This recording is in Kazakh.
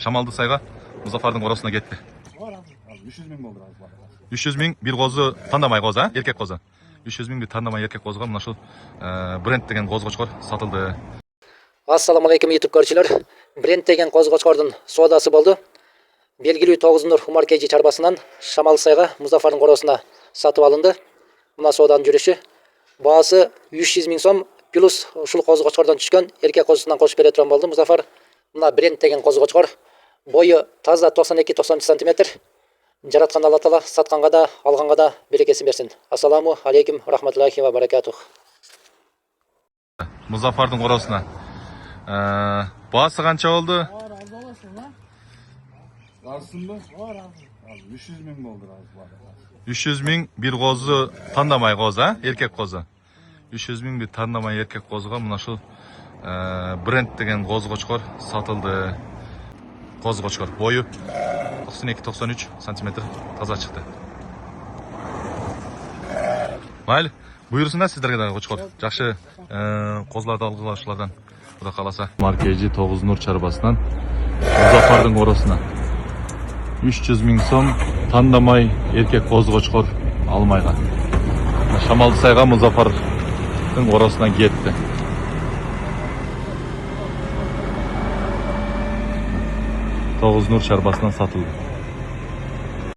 Шамалды сайға Мұзафардың қорасына кетті. 300 мың болды. 300 мың бір қозы таңдамай қозы, еркек қозы. 300 мың бір таңдамай еркек қозыға мына шул бренд деген қозғочқор сатылды. Ассаламалейкум YouTube көршілер. Бренд деген қозғочқордың содасы болды. Белгілі 9-нұр Умар Кейджи чарбасынан Шамал сайға Мұзафардың қорасына сатып алынды. Мына соданың жүріші. Бағасы 300 мың сом плюс ушул қозғочқордан түшкен еркек қозысынан қосып бере тұрған болды Мұзафар. Мына бренд деген қозғочқор. Бойы таза 92-93 см. Жаратқан Алла Тағала сатқанға да, алғанға да берекесін берсін. Ассаламу алейкум рахматуллахи ва баракатух. Мұзафардың қорасына. Басы қанша болды? Разысың ба? 300 мың болды. 300 мың бір қозы таңдамай қозы, еркек қозы. 300 мың бір таңдамай еркек қозыға мына шул бренд деген қозғочқор сатылды. Қозғочқор бойы 92-93 см таза шықты. Майлы, бұйырсыңдар сіздерге да қозғочқор. Жақшы қозыларды алғылаушылардан Құда қаласа. Умар Кейджи 9-нұр чарбасынан Мұзафардың қорасына 300 мың сом таңдамай еркек қозғочқор алмайға. Шамалды сайға Мұзафардың қорасына кетті. 9-нұр чарбасынан сатылды.